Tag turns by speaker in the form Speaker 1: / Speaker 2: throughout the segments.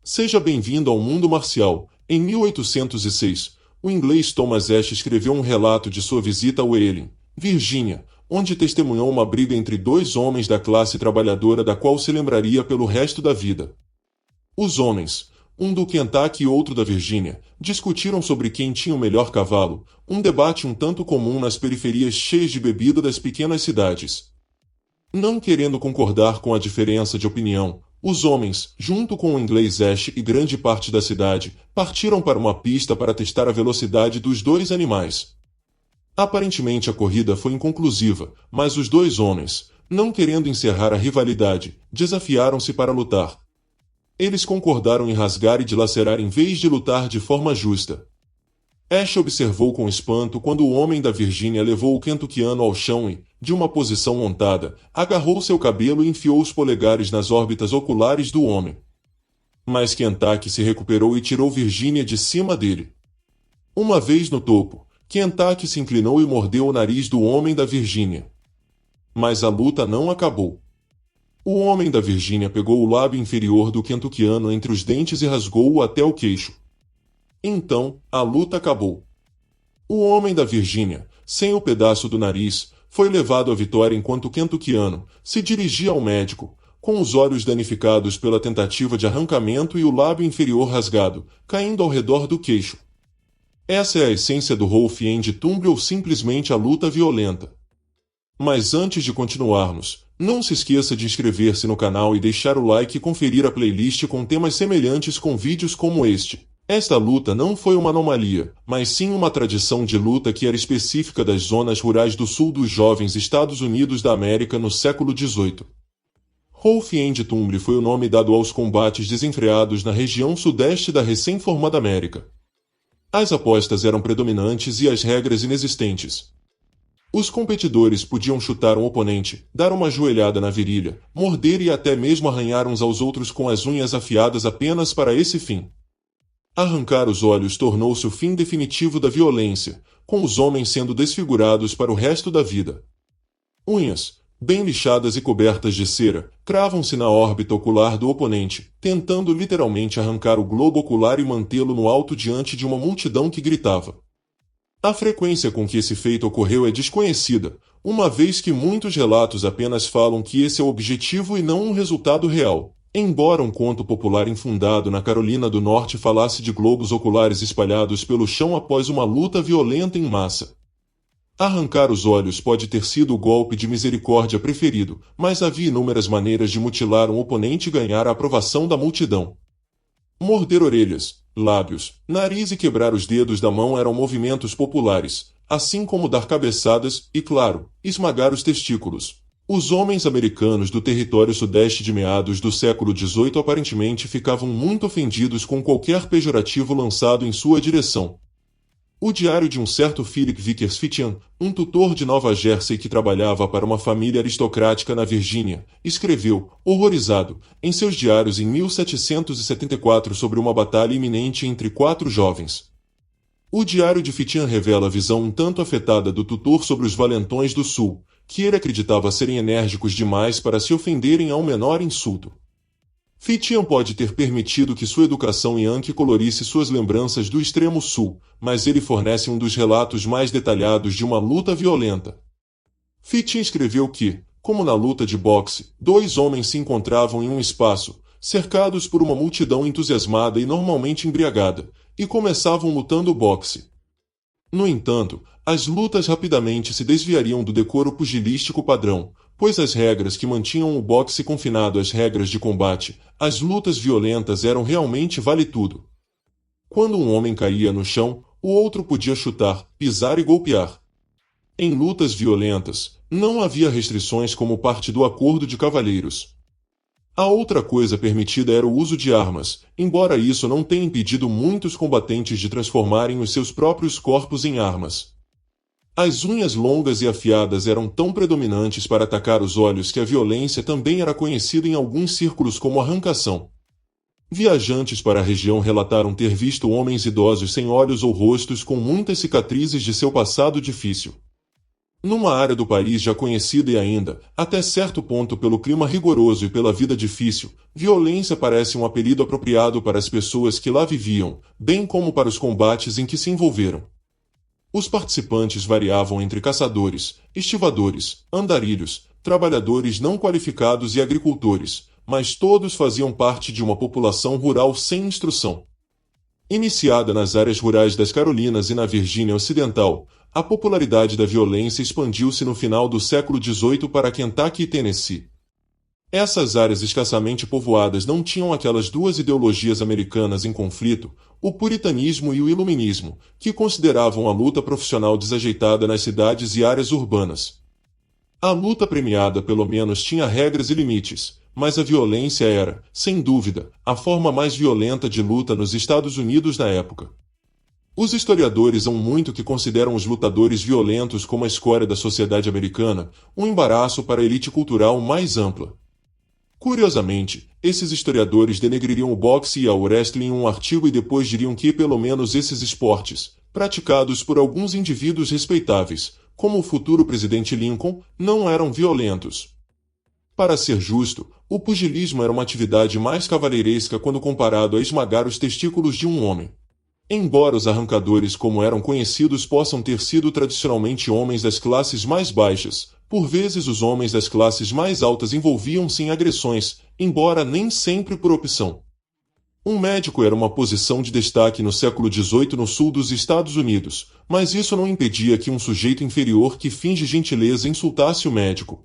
Speaker 1: Seja bem-vindo ao mundo marcial. Em 1806, o inglês Thomas Ashe escreveu um relato de sua visita a Wheeling, Virgínia, onde testemunhou uma briga entre dois homens da classe trabalhadora da qual se lembraria pelo resto da vida. Os homens, um do Kentucky e outro da Virgínia, discutiram sobre quem tinha o melhor cavalo, um debate um tanto comum nas periferias cheias de bebida das pequenas cidades. Não querendo concordar com a diferença de opinião, os homens, junto com o inglês Ashe e grande parte da cidade, partiram para uma pista para testar a velocidade dos dois animais. Aparentemente a corrida foi inconclusiva, mas os dois homens, não querendo encerrar a rivalidade, desafiaram-se para lutar. Eles concordaram em rasgar e dilacerar em vez de lutar de forma justa. Ashe observou com espanto quando o homem da Virgínia levou o kentuckiano ao chão e, de uma posição montada, agarrou seu cabelo e enfiou os polegares nas órbitas oculares do homem. Mas Kentucky se recuperou e tirou Virgínia de cima dele. Uma vez no topo, Kentucky se inclinou e mordeu o nariz do homem da Virgínia. Mas a luta não acabou. O homem da Virgínia pegou o lábio inferior do kentuckiano entre os dentes e rasgou-o até o queixo. Então, a luta acabou. O homem da Virgínia, sem o pedaço do nariz, foi levado à vitória enquanto o kentuckiano se dirigia ao médico, com os olhos danificados pela tentativa de arrancamento e o lábio inferior rasgado, caindo ao redor do queixo. Essa é a essência do Rolf End Tumble ou simplesmente a luta violenta. Mas antes de continuarmos, não se esqueça de inscrever-se no canal e deixar o like e conferir a playlist com temas semelhantes com vídeos como este. Esta luta não foi uma anomalia, mas sim uma tradição de luta que era específica das zonas rurais do sul dos jovens Estados Unidos da América no século XVIII. Rolf End Tumble foi o nome dado aos combates desenfreados na região sudeste da recém-formada América. As apostas eram predominantes e as regras inexistentes. Os competidores podiam chutar um oponente, dar uma joelhada na virilha, morder e até mesmo arranhar uns aos outros com as unhas afiadas apenas para esse fim. Arrancar os olhos tornou-se o fim definitivo da violência, com os homens sendo desfigurados para o resto da vida. Unhas, bem lixadas e cobertas de cera, cravam-se na órbita ocular do oponente, tentando literalmente arrancar o globo ocular e mantê-lo no alto diante de uma multidão que gritava. A frequência com que esse feito ocorreu é desconhecida, uma vez que muitos relatos apenas falam que esse é o objetivo e não um resultado real. Embora um conto popular infundado na Carolina do Norte falasse de globos oculares espalhados pelo chão após uma luta violenta em massa. Arrancar os olhos pode ter sido o golpe de misericórdia preferido, mas havia inúmeras maneiras de mutilar um oponente e ganhar a aprovação da multidão. Morder orelhas, lábios, nariz e quebrar os dedos da mão eram movimentos populares, assim como dar cabeçadas e, claro, esmagar os testículos. Os homens americanos do território sudeste de meados do século XVIII aparentemente ficavam muito ofendidos com qualquer pejorativo lançado em sua direção. O diário de um certo Philip Vickers Fitchian, um tutor de Nova Jersey que trabalhava para uma família aristocrática na Virgínia, escreveu, horrorizado, em seus diários em 1774 sobre uma batalha iminente entre quatro jovens. O diário de Fitchian revela a visão um tanto afetada do tutor sobre os valentões do sul, que ele acreditava serem enérgicos demais para se ofenderem ao menor insulto. Fitchian pode ter permitido que sua educação Yankee colorisse suas lembranças do extremo sul, mas ele fornece um dos relatos mais detalhados de uma luta violenta. Fitchian escreveu que, como na luta de boxe, dois homens se encontravam em um espaço, cercados por uma multidão entusiasmada e normalmente embriagada, e começavam lutando boxe. No entanto, as lutas rapidamente se desviariam do decoro pugilístico padrão, pois as regras que mantinham o boxe confinado às regras de combate, as lutas violentas eram realmente vale-tudo. Quando um homem caía no chão, o outro podia chutar, pisar e golpear. Em lutas violentas, não havia restrições como parte do acordo de cavalheiros. A outra coisa permitida era o uso de armas, embora isso não tenha impedido muitos combatentes de transformarem os seus próprios corpos em armas. As unhas longas e afiadas eram tão predominantes para atacar os olhos que a violência também era conhecida em alguns círculos como arrancação. Viajantes para a região relataram ter visto homens idosos sem olhos ou rostos com muitas cicatrizes de seu passado difícil. Numa área do país já conhecida e ainda, até certo ponto pelo clima rigoroso e pela vida difícil, violência parece um apelido apropriado para as pessoas que lá viviam, bem como para os combates em que se envolveram. Os participantes variavam entre caçadores, estivadores, andarilhos, trabalhadores não qualificados e agricultores, mas todos faziam parte de uma população rural sem instrução. Iniciada nas áreas rurais das Carolinas e na Virgínia Ocidental, a popularidade da violência expandiu-se no final do século XVIII para Kentucky e Tennessee. Essas áreas escassamente povoadas não tinham aquelas duas ideologias americanas em conflito, o puritanismo e o iluminismo, que consideravam a luta profissional desajeitada nas cidades e áreas urbanas. A luta premiada pelo menos tinha regras e limites, mas a violência era, sem dúvida, a forma mais violenta de luta nos Estados Unidos na época. Os historiadores há muito que consideram os lutadores violentos como a escória da sociedade americana, um embaraço para a elite cultural mais ampla. Curiosamente, esses historiadores denegririam o boxe e o wrestling em um artigo e depois diriam que pelo menos esses esportes, praticados por alguns indivíduos respeitáveis, como o futuro presidente Lincoln, não eram violentos. Para ser justo, o pugilismo era uma atividade mais cavalheiresca quando comparado a esmagar os testículos de um homem. Embora os arrancadores como eram conhecidos possam ter sido tradicionalmente homens das classes mais baixas, por vezes os homens das classes mais altas envolviam-se em agressões, embora nem sempre por opção. Um médico era uma posição de destaque no século XVIII no sul dos Estados Unidos, mas isso não impedia que um sujeito inferior que finge gentileza insultasse o médico.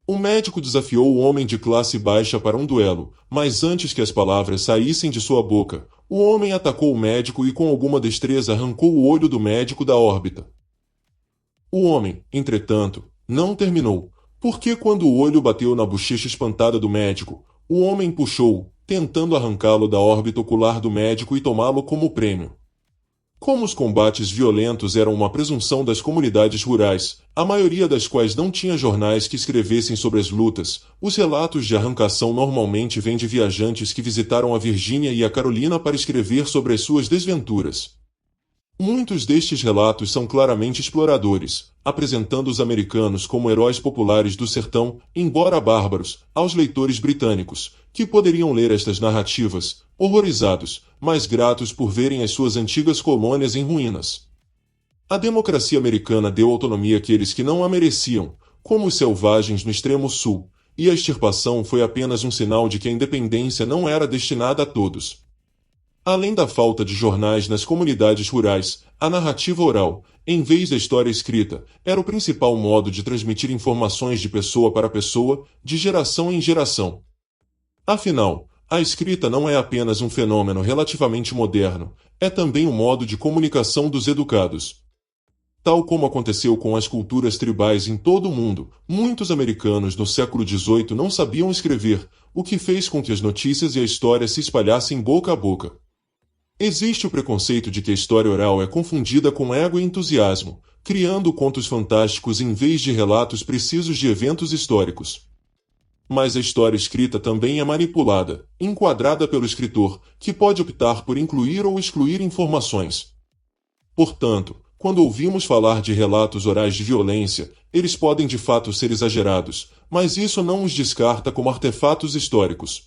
Speaker 1: O médico desafiou o homem de classe baixa para um duelo, mas antes que as palavras saíssem de sua boca, o homem atacou o médico e com alguma destreza arrancou o olho do médico da órbita. O homem, entretanto, não terminou, porque quando o olho bateu na bochecha espantada do médico, o homem puxou-o, tentando arrancá-lo da órbita ocular do médico e tomá-lo como prêmio. Como os combates violentos eram uma presunção das comunidades rurais, a maioria das quais não tinha jornais que escrevessem sobre as lutas, os relatos de arrancação normalmente vêm de viajantes que visitaram a Virgínia e a Carolina para escrever sobre as suas desventuras. Muitos destes relatos são claramente exploradores, apresentando os americanos como heróis populares do sertão, embora bárbaros, aos leitores britânicos, que poderiam ler estas narrativas, horrorizados, mas gratos por verem as suas antigas colônias em ruínas. A democracia americana deu autonomia àqueles que não a mereciam, como os selvagens no extremo sul, e a extirpação foi apenas um sinal de que a independência não era destinada a todos. Além da falta de jornais nas comunidades rurais, a narrativa oral, em vez da história escrita, era o principal modo de transmitir informações de pessoa para pessoa, de geração em geração. Afinal, a escrita não é apenas um fenômeno relativamente moderno, é também um modo de comunicação dos educados. Tal como aconteceu com as culturas tribais em todo o mundo, muitos americanos no século XVIII não sabiam escrever, o que fez com que as notícias e a história se espalhassem boca a boca. Existe o preconceito de que a história oral é confundida com ego e entusiasmo, criando contos fantásticos em vez de relatos precisos de eventos históricos. Mas a história escrita também é manipulada, enquadrada pelo escritor, que pode optar por incluir ou excluir informações. Portanto, quando ouvimos falar de relatos orais de violência, eles podem de fato ser exagerados, mas isso não os descarta como artefatos históricos.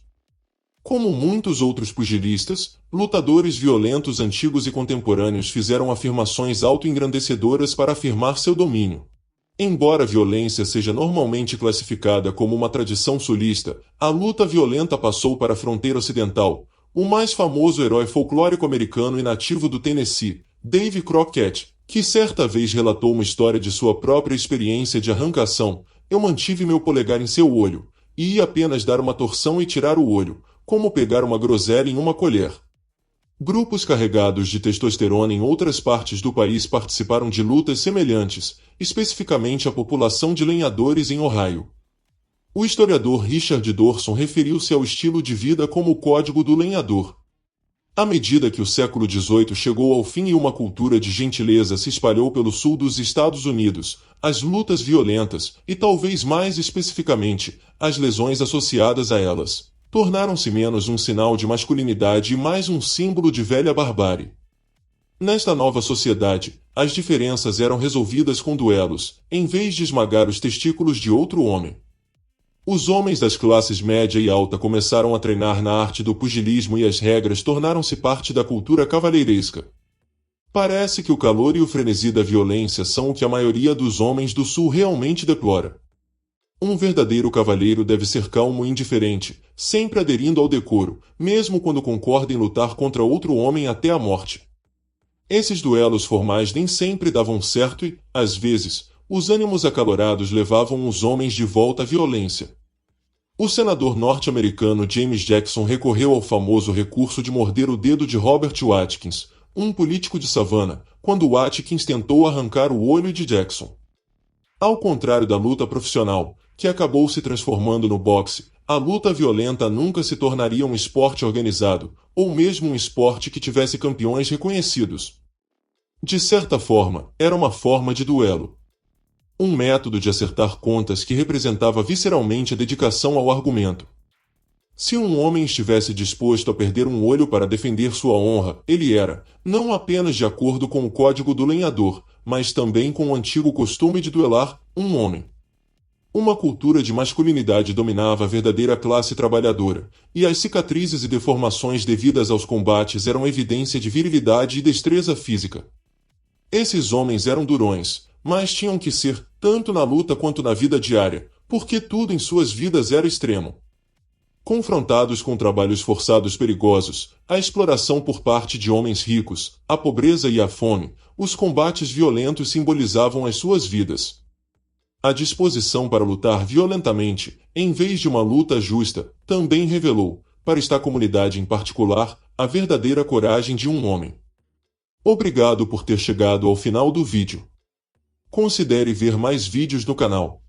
Speaker 1: Como muitos outros pugilistas, lutadores violentos antigos e contemporâneos fizeram afirmações autoengrandecedoras para afirmar seu domínio. Embora a violência seja normalmente classificada como uma tradição sulista, a luta violenta passou para a fronteira ocidental. O mais famoso herói folclórico americano e nativo do Tennessee, Davy Crockett, que certa vez relatou uma história de sua própria experiência de arrancação: "Eu mantive meu polegar em seu olho, e ia apenas dar uma torção e tirar o olho, como pegar uma groselha em uma colher." Grupos carregados de testosterona em outras partes do país participaram de lutas semelhantes, especificamente a população de lenhadores em Ohio. O historiador Richard Dorson referiu-se ao estilo de vida como o Código do Lenhador. À medida que o século XVIII chegou ao fim e uma cultura de gentileza se espalhou pelo sul dos Estados Unidos, as lutas violentas, e talvez mais especificamente, as lesões associadas a elas, tornaram-se menos um sinal de masculinidade e mais um símbolo de velha barbárie. Nesta nova sociedade, as diferenças eram resolvidas com duelos, em vez de esmagar os testículos de outro homem. Os homens das classes média e alta começaram a treinar na arte do pugilismo e as regras tornaram-se parte da cultura cavalheiresca. Parece que o calor e o frenesi da violência são o que a maioria dos homens do sul realmente deplora. Um verdadeiro cavalheiro deve ser calmo e indiferente, sempre aderindo ao decoro, mesmo quando concorda em lutar contra outro homem até a morte. Esses duelos formais nem sempre davam certo e, às vezes, os ânimos acalorados levavam os homens de volta à violência. O senador norte-americano James Jackson recorreu ao famoso recurso de morder o dedo de Robert Watkins, um político de Savannah, quando Watkins tentou arrancar o olho de Jackson. Ao contrário da luta profissional, que acabou se transformando no boxe, a luta violenta nunca se tornaria um esporte organizado, ou mesmo um esporte que tivesse campeões reconhecidos. De certa forma, era uma forma de duelo. Um método de acertar contas que representava visceralmente a dedicação ao argumento. Se um homem estivesse disposto a perder um olho para defender sua honra, ele era, não apenas de acordo com o código do lenhador, mas também com o antigo costume de duelar um homem. Uma cultura de masculinidade dominava a verdadeira classe trabalhadora, e as cicatrizes e deformações devidas aos combates eram evidência de virilidade e destreza física. Esses homens eram durões, mas tinham que ser, tanto na luta quanto na vida diária, porque tudo em suas vidas era extremo. Confrontados com trabalhos forçados perigosos, a exploração por parte de homens ricos, a pobreza e a fome, os combates violentos simbolizavam as suas vidas. A disposição para lutar violentamente, em vez de uma luta justa, também revelou, para esta comunidade em particular, a verdadeira coragem de um homem. Obrigado por ter chegado ao final do vídeo. Considere ver mais vídeos no canal.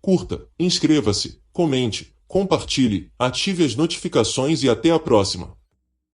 Speaker 1: Curta, inscreva-se, comente, compartilhe, ative as notificações e até a próxima.